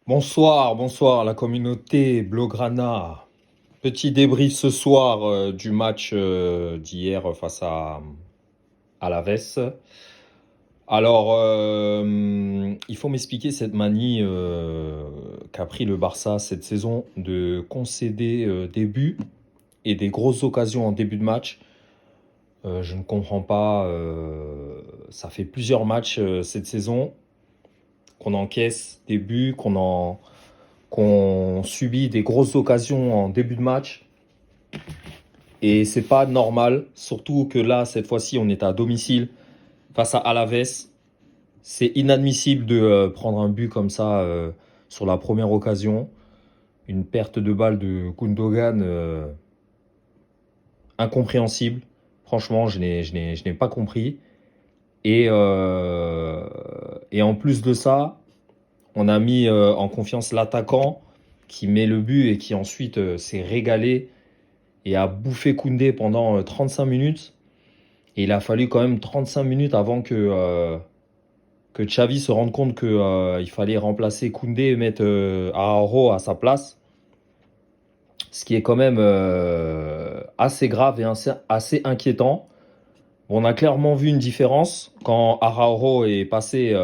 Bonsoir, bonsoir la communauté Blaugrana. Petit débrief ce soir du match d'hier face à l'Aves. Alors, il faut m'expliquer cette manie qu'a pris le Barça cette saison de concéder des buts et des grosses occasions en début de match. Je ne comprends pas. Ça fait plusieurs matchs cette saison qu'on encaisse des buts, qu'on subit des grosses occasions en début de match. Et c'est pas normal, surtout que là, cette fois-ci, on est à domicile face à Alaves. C'est inadmissible de prendre un but comme ça sur la première occasion. Une perte de balle de Gundogan incompréhensible. Franchement, je n'ai pas compris. Et en plus de ça, on a mis en confiance l'attaquant qui met le but et qui ensuite s'est régalé et a bouffé Koundé pendant 35 minutes. Et il a fallu quand même 35 minutes avant que Xavi se rende compte qu'il il fallait remplacer Koundé et mettre Araujo à sa place. Ce qui est quand même assez grave et assez inquiétant. On a clairement vu une différence quand Araujo est passé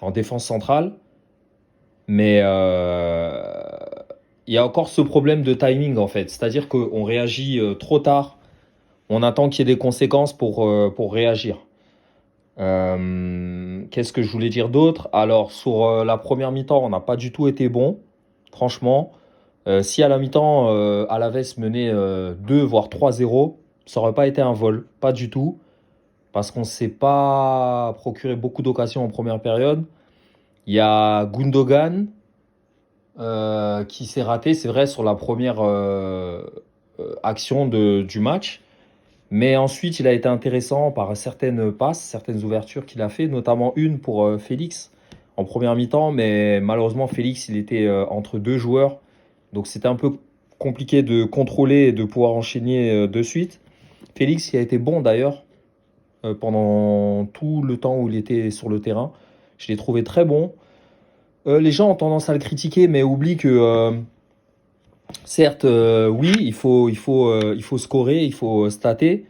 en défense centrale. Mais il y a encore ce problème de timing en fait. C'est-à-dire qu'on réagit trop tard. On attend qu'il y ait des conséquences pour réagir. Qu'est-ce que je voulais dire d'autre? Alors, sur la première mi-temps, on n'a pas du tout été bon, franchement. Si à la mi-temps, Alaves menait 2 voire 3-0, ça n'aurait pas été un vol, pas du tout, parce qu'on ne s'est pas procuré beaucoup d'occasions en première période. Il y a Gundogan qui s'est raté, c'est vrai, sur la première action du match. Mais ensuite, il a été intéressant par certaines passes, certaines ouvertures qu'il a fait, notamment une pour Félix en première mi-temps. Mais malheureusement, Félix, il était entre deux joueurs. Donc c'était un peu compliqué de contrôler et de pouvoir enchaîner de suite. Félix, qui a été bon d'ailleurs pendant tout le temps où il était sur le terrain. Je l'ai trouvé très bon. Les gens ont tendance à le critiquer, mais oublient que certes, oui, il faut scorer, il faut stater,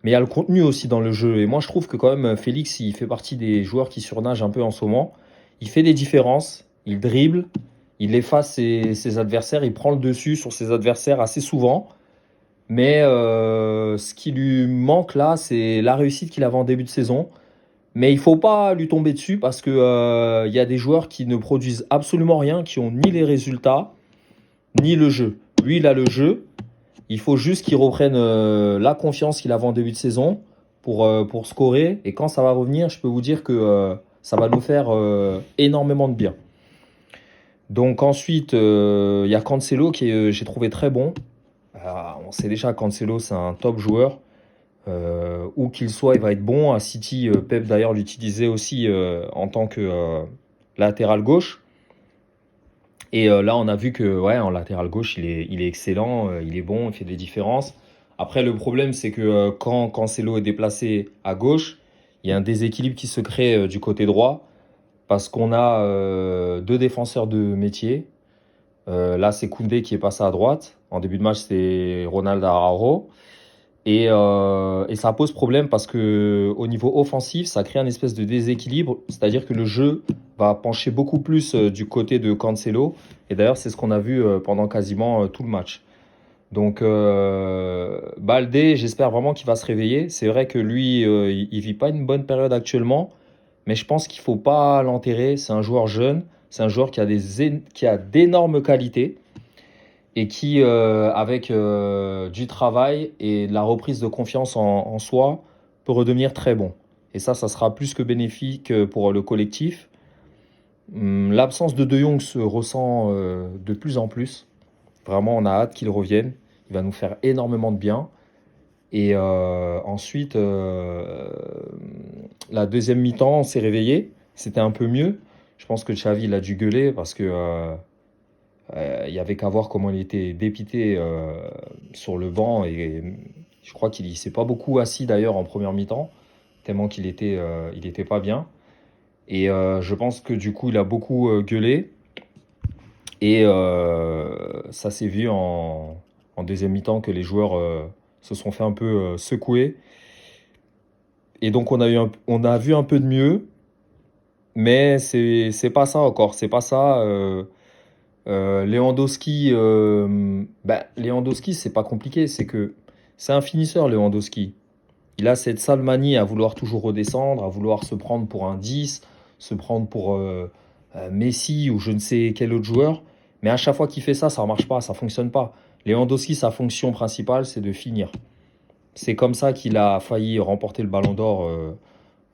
mais il y a le contenu aussi dans le jeu. Et moi, je trouve que quand même, Félix, il fait partie des joueurs qui surnagent un peu en ce moment. Il fait des différences, il dribble, il efface ses adversaires, il prend le dessus sur ses adversaires assez souvent. Mais ce qui lui manque là, c'est la réussite qu'il avait en début de saison. Mais il faut pas lui tomber dessus parce que il y a des joueurs qui ne produisent absolument rien, qui ont ni les résultats, ni le jeu. Lui, il a le jeu. Il faut juste qu'il reprenne la confiance qu'il avait en début de saison pour scorer. Et quand ça va revenir, je peux vous dire que ça va nous faire énormément de bien. Donc ensuite, il y a Cancelo qui j'ai trouvé très bon. On sait déjà Cancelo, c'est un top joueur. Où qu'il soit, il va être bon. À City, Pep d'ailleurs l'utilisait aussi en tant que latéral gauche. Et là, on a vu que ouais, en latéral gauche, il est excellent, il est bon, il fait des différences. Après, le problème, c'est que quand Cancelo est déplacé à gauche, il y a un déséquilibre qui se crée du côté droit parce qu'on a deux défenseurs de métier. Là, c'est Koundé qui est passé à droite. En début de match, c'est Ronald Araujo. Et ça pose problème parce que au niveau offensif, ça crée un espèce de déséquilibre, c'est-à-dire que le jeu va pencher beaucoup plus du côté de Cancelo. Et d'ailleurs, c'est ce qu'on a vu pendant quasiment tout le match. Donc, Baldé, j'espère vraiment qu'il va se réveiller. C'est vrai que lui, il vit pas une bonne période actuellement, mais je pense qu'il faut pas l'enterrer. C'est un joueur jeune, c'est un joueur qui a d'énormes qualités et qui, avec du travail et de la reprise de confiance en soi, peut redevenir très bon. Et ça sera plus que bénéfique pour le collectif. L'absence de De Jong se ressent de plus en plus. Vraiment, on a hâte qu'il revienne. Il va nous faire énormément de bien. Et ensuite, la deuxième mi-temps, on s'est réveillé. C'était un peu mieux. Je pense que Xavi, il a dû gueuler parce que il y avait qu'à voir comment il était dépité sur le banc et je crois qu'il ne s'est pas beaucoup assis d'ailleurs en première mi-temps, tellement il était pas bien. Et je pense que du coup, il a beaucoup gueulé. Et ça s'est vu en deuxième mi-temps que les joueurs se sont fait un peu secouer. Et donc on a vu un peu de mieux, mais c'est pas ça encore. C'est pas ça. Lewandowski, Lewandowski, c'est pas compliqué. C'est que c'est un finisseur, Lewandowski. Il a cette sale manie à vouloir toujours redescendre, à vouloir se prendre pour un 10, se prendre pour Messi ou je ne sais quel autre joueur. Mais à chaque fois qu'il fait ça, ça ne marche pas, ça ne fonctionne pas. Lewandowski, sa fonction principale, c'est de finir. C'est comme ça qu'il a failli remporter le Ballon d'Or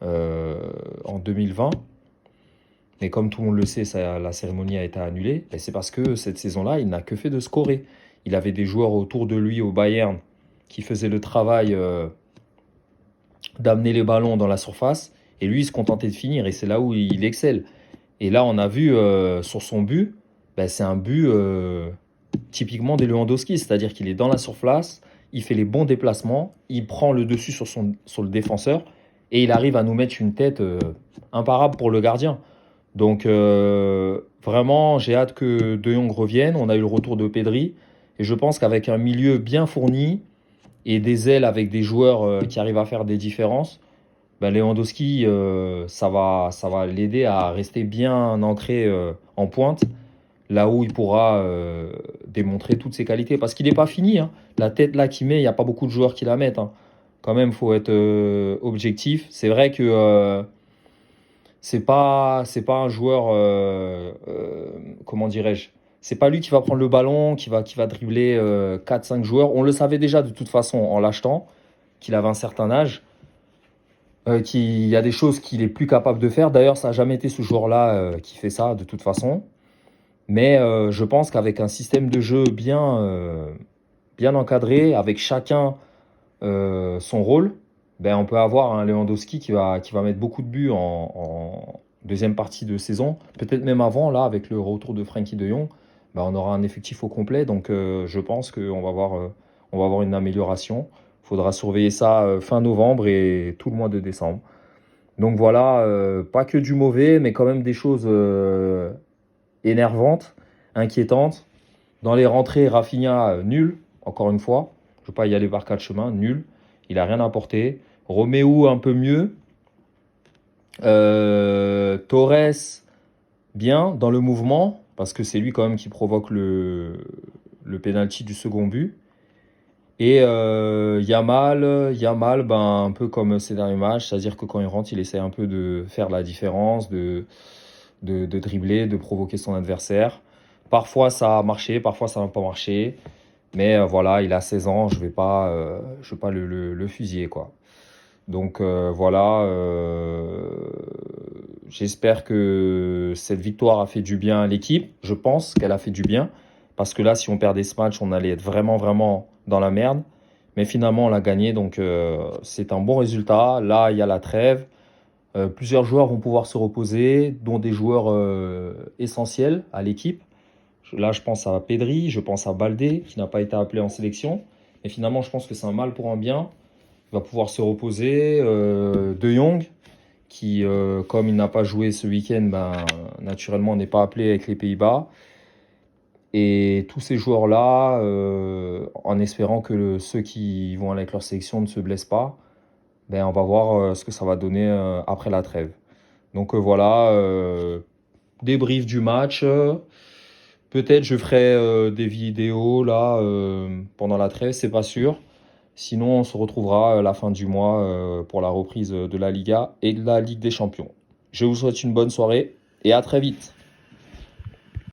en 2020. Mais comme tout le monde le sait, la cérémonie a été annulée. Et c'est parce que cette saison-là, il n'a que fait de scorer. Il avait des joueurs autour de lui au Bayern qui faisaient le travail d'amener les ballons dans la surface. Et lui, il se contentait de finir. Et c'est là où il excelle. Et là, on a vu sur son but, ben, c'est un but typiquement des Lewandowski. C'est-à-dire qu'il est dans la surface, il fait les bons déplacements, il prend le dessus sur le défenseur et il arrive à nous mettre une tête imparable pour le gardien. Donc vraiment, j'ai hâte que De Jong revienne. On a eu le retour de Pedri. Et je pense qu'avec un milieu bien fourni et des ailes avec des joueurs qui arrivent à faire des différences, ben Lewandowski, ça va l'aider à rester bien ancré en pointe, là où il pourra démontrer toutes ses qualités. Parce qu'il n'est pas fini, hein. La tête là qu'il met, il n'y a pas beaucoup de joueurs qui la mettent, hein. Quand même, il faut être objectif. C'est vrai que c'est pas un joueur, comment dirais-je, c'est pas lui qui va prendre le ballon, qui va dribbler 4-5 joueurs. On le savait déjà de toute façon en l'achetant, qu'il avait un certain âge. Il y a des choses qu'il est plus capable de faire. D'ailleurs, ça n'a jamais été ce joueur-là qui fait ça de toute façon. Mais je pense qu'avec un système de jeu bien encadré, avec chacun son rôle, ben, on peut avoir un Lewandowski qui va mettre beaucoup de buts en deuxième partie de saison. Peut-être même avant, là, avec le retour de Frenkie de Jong, ben, on aura un effectif au complet. Donc je pense on va avoir une amélioration. Il faudra surveiller ça fin novembre et tout le mois de décembre. Donc voilà, pas que du mauvais, mais quand même des choses énervantes, inquiétantes. Dans les rentrées, Rafinha, nul, encore une fois. Je ne veux pas y aller par quatre chemins, nul. Il n'a rien apporté. Roméo, un peu mieux. Torres, bien, dans le mouvement, parce que c'est lui quand même qui provoque le penalty du second but. Et Yamal, ben, un peu comme ces derniers matchs, c'est-à-dire que quand il rentre, il essaie un peu de faire la différence, de dribbler, de provoquer son adversaire. Parfois ça a marché, parfois ça n'a pas marché. Mais voilà, il a 16 ans, je vais pas le fusiller, quoi. Donc voilà, j'espère que cette victoire a fait du bien à l'équipe. Je pense qu'elle a fait du bien. Parce que là, si on perdait ce match, on allait être vraiment, vraiment dans la merde. Mais finalement, on l'a gagné, donc c'est un bon résultat. Là, il y a la trêve. Plusieurs joueurs vont pouvoir se reposer, dont des joueurs essentiels à l'équipe. Là, je pense à Pedri, je pense à Baldé, qui n'a pas été appelé en sélection. Et finalement, je pense que c'est un mal pour un bien. Il va pouvoir se reposer. De Jong, qui, comme il n'a pas joué ce week-end, ben, naturellement, n'est pas appelé avec les Pays-Bas. Et tous ces joueurs-là, en espérant que ceux qui vont aller avec leur sélection ne se blessent pas, ben, on va voir ce que ça va donner après la trêve. Donc voilà, débrief du match. Peut-être je ferai des vidéos là pendant la trêve, c'est pas sûr. Sinon, on se retrouvera à la fin du mois pour la reprise de la Liga et de la Ligue des Champions. Je vous souhaite une bonne soirée et à très vite.